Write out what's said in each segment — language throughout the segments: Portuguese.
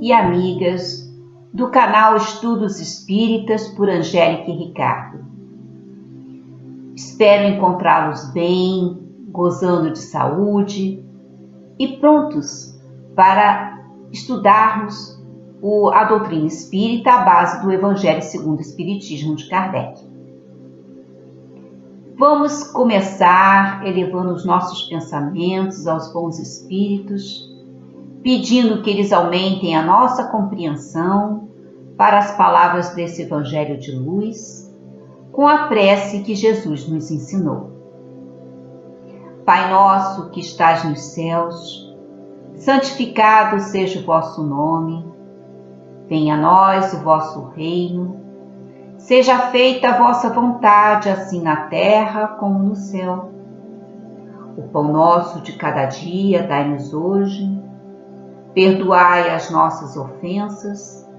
e amigas do canal Estudos Espíritas por Angélica e Ricardo. Espero encontrá-los bem, gozando de saúde e prontos para estudarmos a doutrina espírita à base do Evangelho segundo o Espiritismo de Kardec. Vamos começar elevando os nossos pensamentos aos bons espíritos, pedindo que eles aumentem a nossa compreensão para as palavras desse Evangelho de luz, com a prece que Jesus nos ensinou. Pai nosso que estás nos céus, santificado seja o vosso nome, venha a nós o vosso reino, seja feita a vossa vontade, assim na terra como no céu. O pão nosso de cada dia dai-nos hoje, perdoai as nossas ofensas,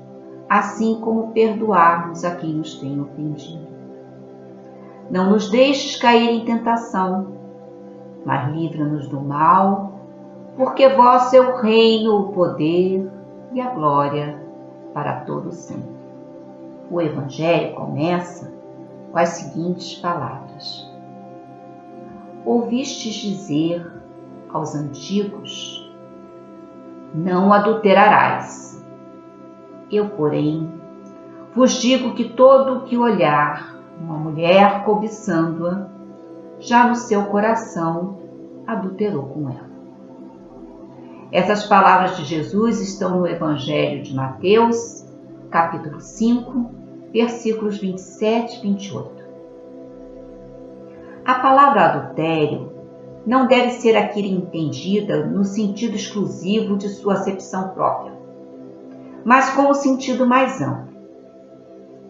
assim como perdoarmos a quem nos tem ofendido. Não nos deixes cair em tentação, mas livra-nos do mal, porque vosso é o reino, o poder e a glória para todo sempre. O Evangelho começa com as seguintes palavras: Ouvistes dizer aos antigos, não adulterarás. Eu, porém, vos digo que todo o que olhar uma mulher cobiçando-a, já no seu coração adulterou com ela. Essas palavras de Jesus estão no Evangelho de Mateus, capítulo 5, versículos 27 e 28. A palavra adultério não deve ser aqui entendida no sentido exclusivo de sua acepção própria, mas com o sentido mais amplo.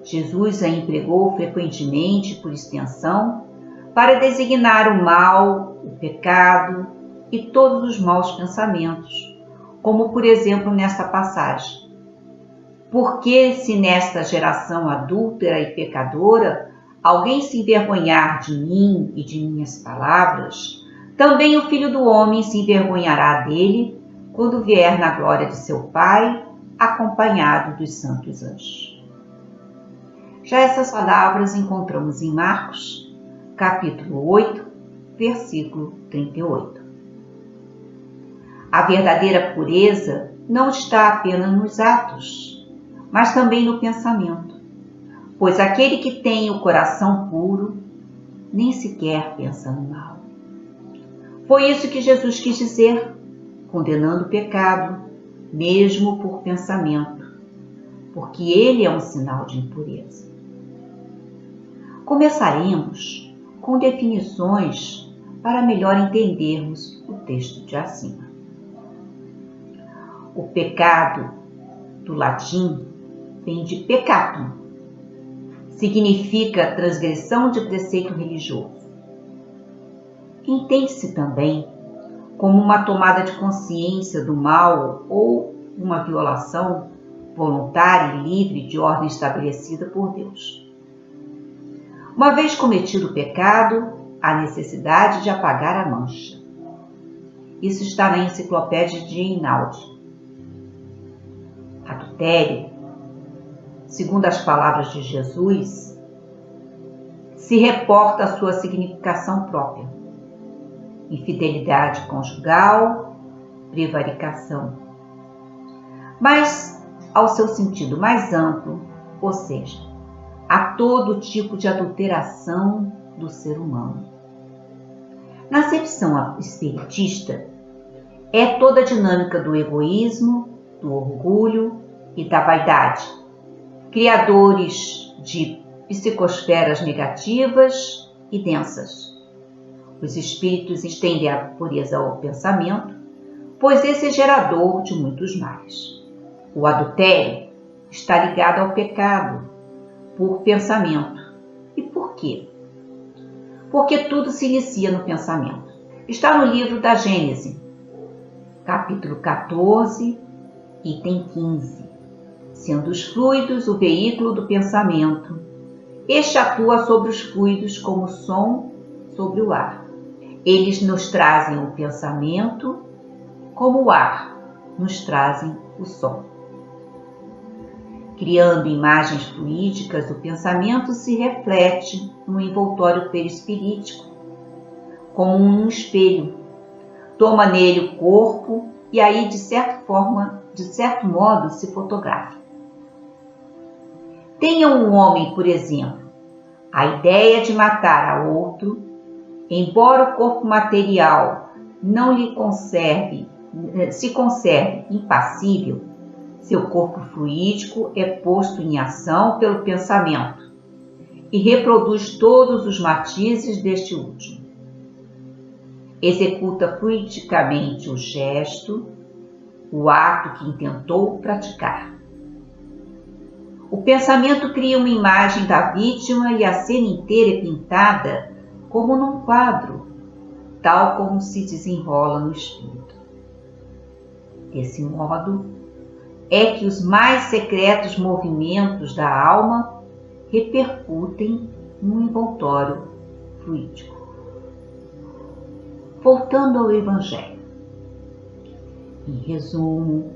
Jesus a empregou frequentemente, por extensão, para designar o mal, o pecado e todos os maus pensamentos, como por exemplo nesta passagem. Porque se nesta geração adúltera e pecadora alguém se envergonhar de mim e de minhas palavras, também o Filho do Homem se envergonhará dele quando vier na glória de seu Pai, acompanhado dos santos anjos. Já essas palavras encontramos em Marcos, capítulo 8, versículo 38. A verdadeira pureza não está apenas nos atos, mas também no pensamento, pois aquele que tem o coração puro nem sequer pensa no mal. Foi isso que Jesus quis dizer, condenando o pecado, mesmo por pensamento, porque ele é um sinal de impureza. Começaremos com definições para melhor entendermos o texto de acima. O pecado, do latim, vem de peccatum, significa transgressão de preceito religioso. Entende-se também como uma tomada de consciência do mal ou uma violação voluntária e livre de ordem estabelecida por Deus. Uma vez cometido o pecado, há necessidade de apagar a mancha. Isso está na enciclopédia de Einaudi. Adultério, segundo as palavras de Jesus, se reporta à sua significação própria: infidelidade conjugal, prevaricação. Mas ao seu sentido mais amplo, ou seja, a todo tipo de adulteração do ser humano. Na acepção espiritista, é toda a dinâmica do egoísmo, do orgulho e da vaidade, criadores de psicosferas negativas e densas. Os espíritos estendem a pureza ao pensamento, pois esse é gerador de muitos males. O adultério está ligado ao pecado, por pensamento. E por quê? Porque tudo se inicia no pensamento. Está no livro da Gênese, capítulo 14, item 15. Sendo os fluidos o veículo do pensamento, este atua sobre os fluidos como som sobre o ar. Eles nos trazem o pensamento, como o ar nos trazem o som. Criando imagens fluídicas, o pensamento se reflete no envoltório perispirítico, como um espelho. Toma nele o corpo e aí, de certo modo, se fotografa. Tenha um homem, por exemplo, a ideia de matar a outro, embora o corpo material não lhe se conserve impassível, seu corpo fluídico é posto em ação pelo pensamento e reproduz todos os matizes deste último. Executa fluidicamente o gesto, o ato que intentou praticar. O pensamento cria uma imagem da vítima e a cena inteira é pintada como num quadro, tal como se desenrola no espírito. Desse modo, é que os mais secretos movimentos da alma repercutem no envoltório fluídico. Voltando ao Evangelho. Em resumo,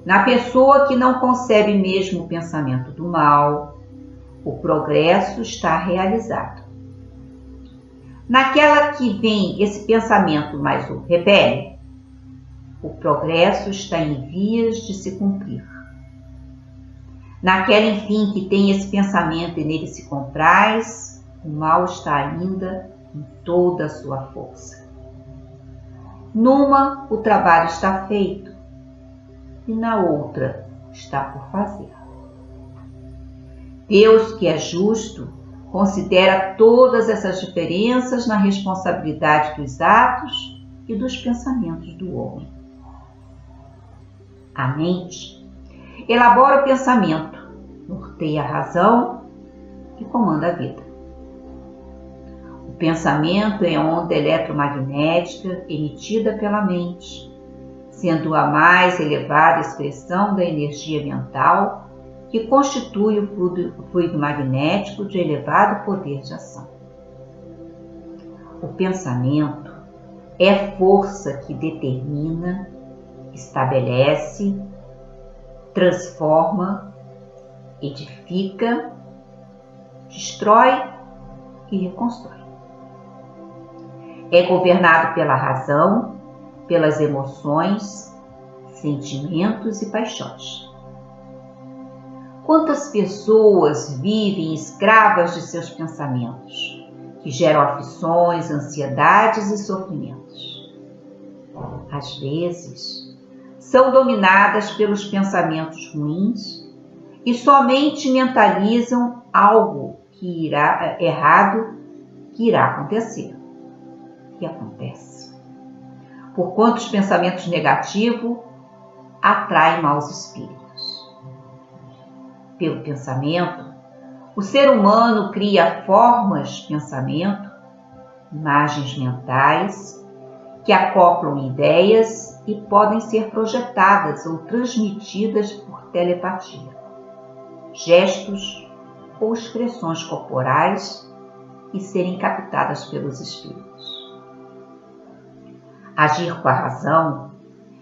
na pessoa que não concebe mesmo o pensamento do mal, o progresso está realizado. Naquela que vem esse pensamento, mas o repele, o progresso está em vias de se cumprir. Naquela, enfim, que tem esse pensamento e nele se compraz, o mal está ainda em toda a sua força. Numa, o trabalho está feito, e na outra está por fazer. Deus, que é justo, considera todas essas diferenças na responsabilidade dos atos e dos pensamentos do homem. A mente elabora o pensamento, norteia a razão e comanda a vida. O pensamento é onda eletromagnética emitida pela mente, sendo a mais elevada expressão da energia mental que constitui o fluido magnético de elevado poder de ação. O pensamento é força que determina, estabelece, transforma, edifica, destrói e reconstrói. É governado pela razão, pelas emoções, sentimentos e paixões. Quantas pessoas vivem escravas de seus pensamentos, que geram aflições, ansiedades e sofrimentos? Às vezes, são dominadas pelos pensamentos ruins e somente mentalizam algo errado que irá acontecer. E acontece. Porquanto os pensamentos negativos atraem maus espíritos. Pelo pensamento, o ser humano cria formas de pensamento, imagens mentais, que acoplam ideias e podem ser projetadas ou transmitidas por telepatia, gestos ou expressões corporais e serem captadas pelos espíritos. Agir com a razão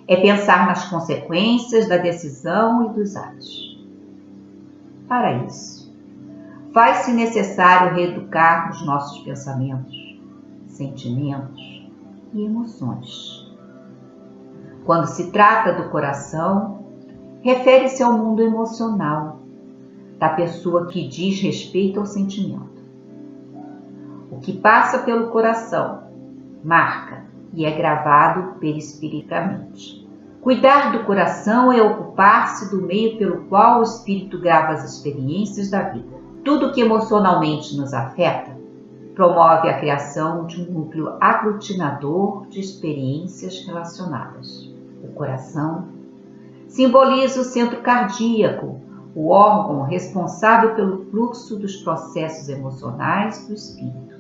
é pensar nas consequências da decisão e dos atos. Para isso, faz-se necessário reeducar os nossos pensamentos, sentimentos e emoções. Quando se trata do coração, refere-se ao mundo emocional, da pessoa que diz respeito ao sentimento. O que passa pelo coração marca e é gravado perispiricamente. Cuidar do coração é ocupar-se do meio pelo qual o espírito grava as experiências da vida. Tudo que emocionalmente nos afeta promove a criação de um núcleo aglutinador de experiências relacionadas. O coração simboliza o centro cardíaco, o órgão responsável pelo fluxo dos processos emocionais do espírito.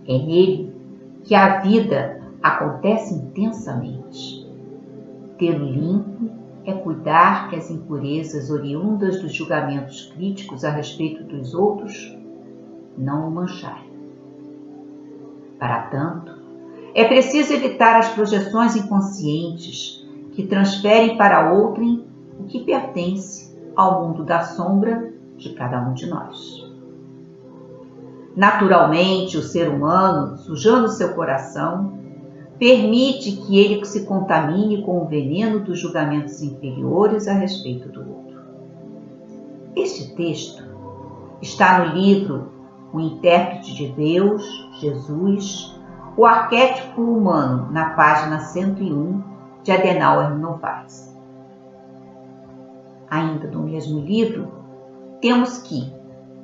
É nele que a vida acontece intensamente. Tê-lo limpo é cuidar que as impurezas oriundas dos julgamentos críticos a respeito dos outros não o mancharem. Para tanto, é preciso evitar as projeções inconscientes que transferem para outrem o que pertence ao mundo da sombra de cada um de nós. Naturalmente, o ser humano, sujando seu coração, permite que ele se contamine com o veneno dos julgamentos inferiores a respeito do outro. Este texto está no livro O Intérprete de Deus, Jesus, o Arquétipo Humano, na página 101 de Adenauer Novaes. Ainda no mesmo livro, temos que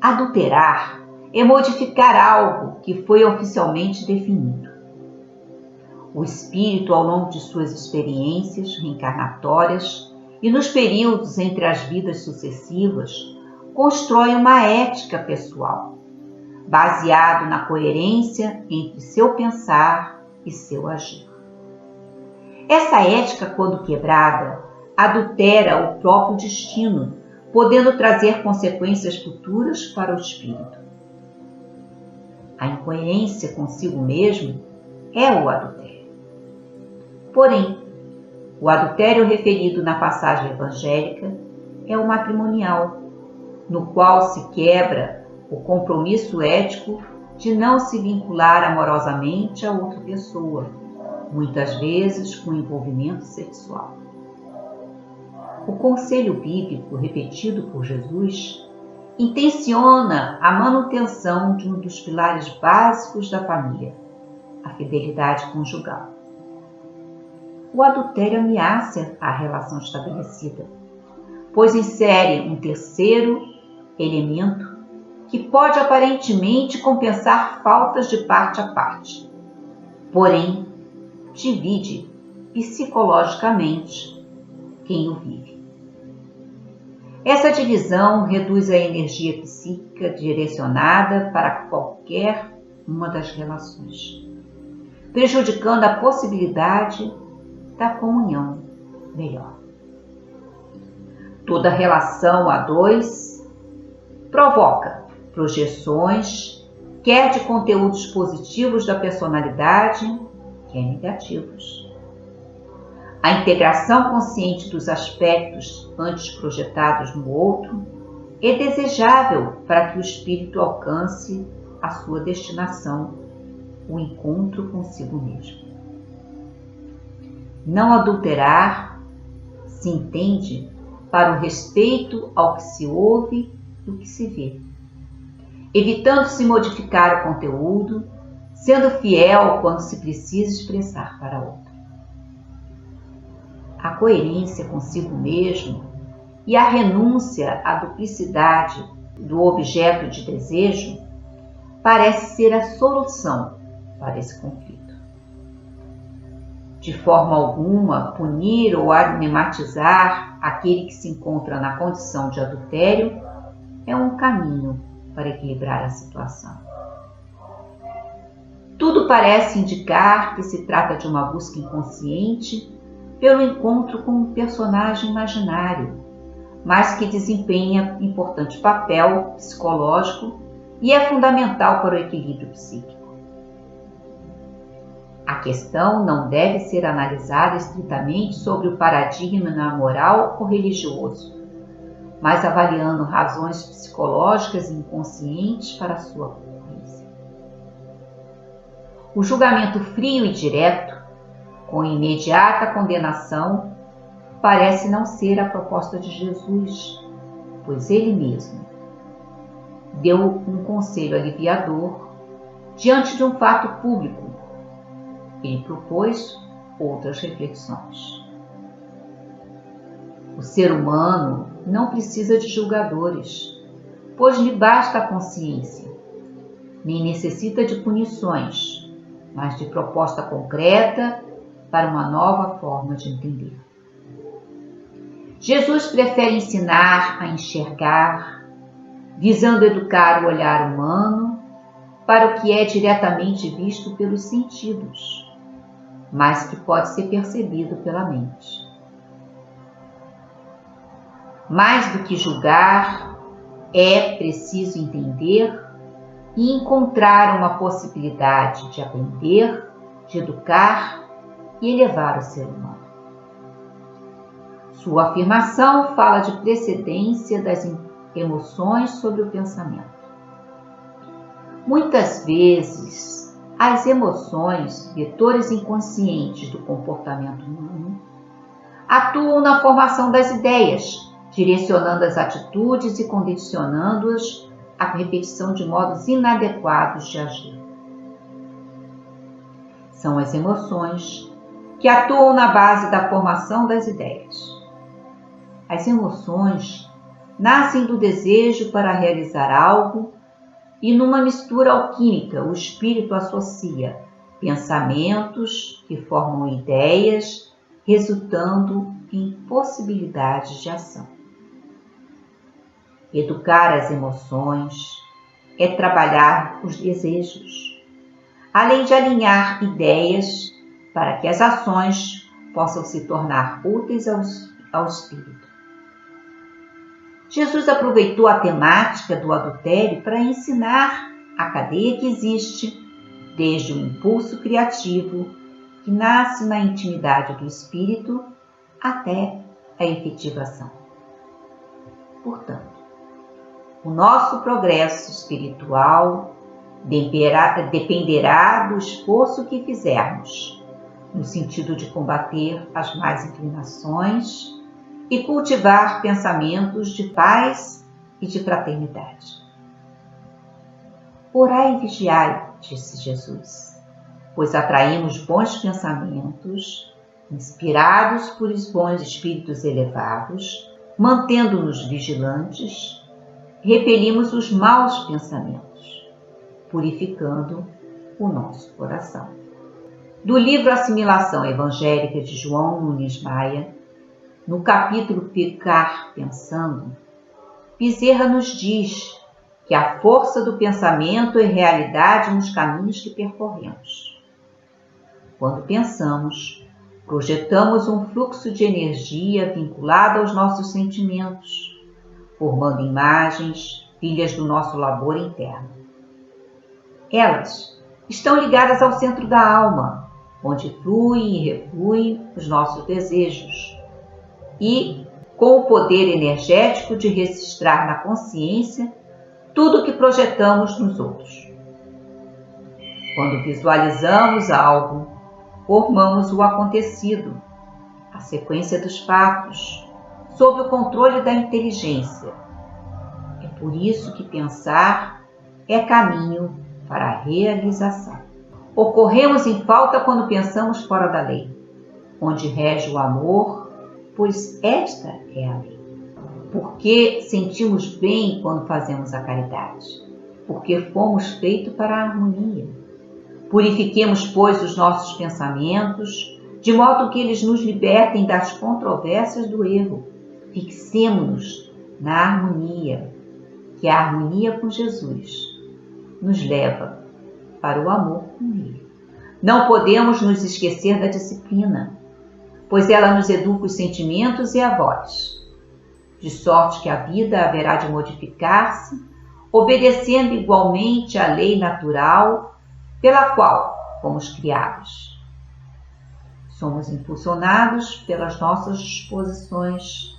adulterar é modificar algo que foi oficialmente definido. O espírito, ao longo de suas experiências reencarnatórias e nos períodos entre as vidas sucessivas, constrói uma ética pessoal, baseado na coerência entre seu pensar e seu agir. Essa ética, quando quebrada, adultera o próprio destino, podendo trazer consequências futuras para o espírito. A incoerência consigo mesmo é o adultério. Porém, o adultério referido na passagem evangélica é o matrimonial, no qual se quebra o compromisso ético de não se vincular amorosamente a outra pessoa, muitas vezes com envolvimento sexual. O conselho bíblico repetido por Jesus intenciona a manutenção de um dos pilares básicos da família, a fidelidade conjugal. O adultério ameaça a relação estabelecida, pois insere um terceiro elemento que pode aparentemente compensar faltas de parte a parte, porém divide psicologicamente quem o vive. Essa divisão reduz a energia psíquica direcionada para qualquer uma das relações, prejudicando a possibilidade da comunhão melhor. Toda relação a dois provoca projeções, quer de conteúdos positivos da personalidade, quer negativos. A integração consciente dos aspectos antes projetados no outro é desejável para que o espírito alcance a sua destinação, o encontro consigo mesmo. Não adulterar se entende para o respeito ao que se ouve e o que se vê, evitando-se modificar o conteúdo, sendo fiel quando se precisa expressar para outro. A coerência consigo mesmo e a renúncia à duplicidade do objeto de desejo parece ser a solução para esse conflito. De forma alguma, punir ou anatematizar aquele que se encontra na condição de adultério é um caminho para equilibrar a situação. Tudo parece indicar que se trata de uma busca inconsciente pelo encontro com um personagem imaginário, mas que desempenha importante papel psicológico e é fundamental para o equilíbrio psíquico. A questão não deve ser analisada estritamente sobre o paradigma moral ou religioso, mas avaliando razões psicológicas e inconscientes para a sua ocorrência. O julgamento frio e direto, com imediata condenação, parece não ser a proposta de Jesus, pois ele mesmo deu um conselho aliviador diante de um fato público. Ele propôs outras reflexões. O ser humano não precisa de julgadores, pois lhe basta a consciência, nem necessita de punições, mas de proposta concreta para uma nova forma de entender. Jesus prefere ensinar a enxergar, visando educar o olhar humano para o que é diretamente visto pelos sentidos, mas que pode ser percebido pela mente. Mais do que julgar, é preciso entender e encontrar uma possibilidade de aprender, de educar e elevar o ser humano. Sua afirmação fala de precedência das emoções sobre o pensamento. Muitas vezes, as emoções, vetores inconscientes do comportamento humano, atuam na formação das ideias, direcionando as atitudes e condicionando-as à repetição de modos inadequados de agir. São as emoções que atuam na base da formação das ideias. As emoções nascem do desejo para realizar algo e, numa mistura alquímica, o espírito associa pensamentos que formam ideias, resultando em possibilidades de ação. Educar as emoções é trabalhar os desejos, além de alinhar ideias para que as ações possam se tornar úteis ao espírito. Jesus aproveitou a temática do adultério para ensinar a cadeia que existe desde o impulso criativo, que nasce na intimidade do espírito, até a efetivação. Portanto, o nosso progresso espiritual dependerá do esforço que fizermos, no sentido de combater as más inclinações e cultivar pensamentos de paz e de fraternidade. Orai e vigiai, disse Jesus, pois atraímos bons pensamentos, inspirados por bons espíritos elevados, mantendo-nos vigilantes, repelimos os maus pensamentos, purificando o nosso coração. Do livro Assimilação Evangélica de João Nunes Maia, no capítulo Ficar Pensando, Bezerra nos diz que a força do pensamento é realidade nos caminhos que percorremos. Quando pensamos, projetamos um fluxo de energia vinculado aos nossos sentimentos, formando imagens, filhas do nosso labor interno. Elas estão ligadas ao centro da alma, onde fluem e refluem os nossos desejos, e com o poder energético de registrar na consciência tudo o que projetamos nos outros. Quando visualizamos algo, formamos o acontecido, a sequência dos fatos, sob o controle da inteligência. É por isso que pensar é caminho para a realização. Ocorremos em falta quando pensamos fora da lei, onde rege o amor, pois esta é a lei. Porque sentimos bem quando fazemos a caridade, porque fomos feitos para a harmonia. Purifiquemos, pois, os nossos pensamentos, de modo que eles nos libertem das controvérsias do erro. Fixemo-nos na harmonia, que a harmonia com Jesus nos leva para o amor com Ele. Não podemos nos esquecer da disciplina, pois ela nos educa os sentimentos e a voz, de sorte que a vida haverá de modificar-se, obedecendo igualmente à lei natural pela qual fomos criados. Somos impulsionados pelas nossas disposições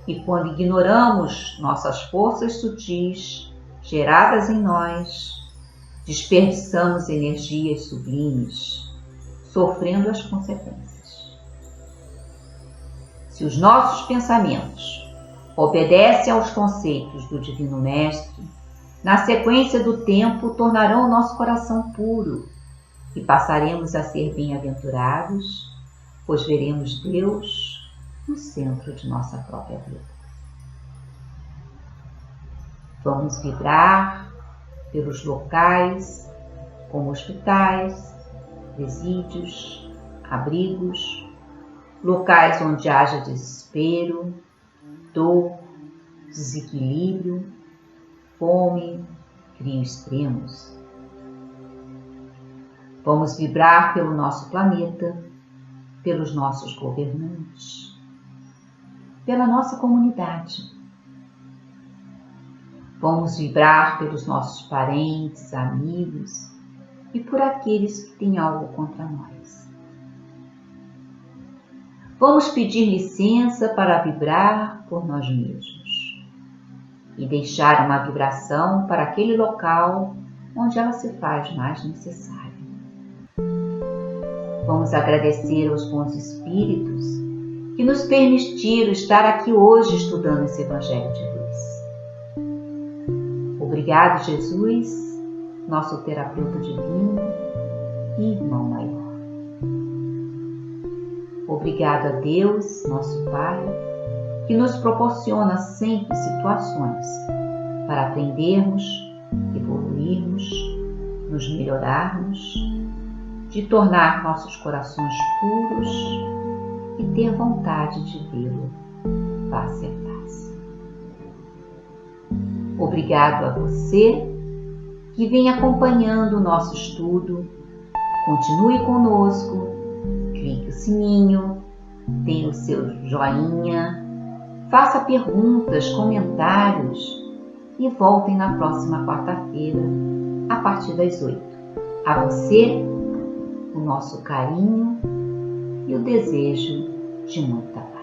e quando ignoramos nossas forças sutis geradas em nós, desperdiçamos energias sublimes, sofrendo as consequências. Se os nossos pensamentos obedecem aos conceitos do Divino Mestre, na sequência do tempo tornarão o nosso coração puro e passaremos a ser bem-aventurados, pois veremos Deus no centro de nossa própria vida. Vamos vibrar pelos locais como hospitais, presídios, abrigos, locais onde haja desespero, dor, desequilíbrio, fome, frio extremos. Vamos vibrar pelo nosso planeta, pelos nossos governantes, pela nossa comunidade. Vamos vibrar pelos nossos parentes, amigos e por aqueles que têm algo contra nós. vamos pedir licença para vibrar por nós mesmos e deixar uma vibração para aquele local onde ela se faz mais necessária. Vamos agradecer aos bons espíritos que nos permitiram estar aqui hoje estudando esse Evangelho de luz. Obrigado, Jesus, nosso terapeuta divino e irmão maior. Obrigado a Deus, nosso Pai, que nos proporciona sempre situações para aprendermos, evoluirmos, nos melhorarmos, de tornar nossos corações puros e ter vontade de vê-lo face a face. Obrigado a você que vem acompanhando o nosso estudo. Continue conosco, clique o sininho, dê o seu joinha, faça perguntas, comentários e voltem na próxima quarta-feira, a partir das 8. A você, o nosso carinho e o desejo de muita paz.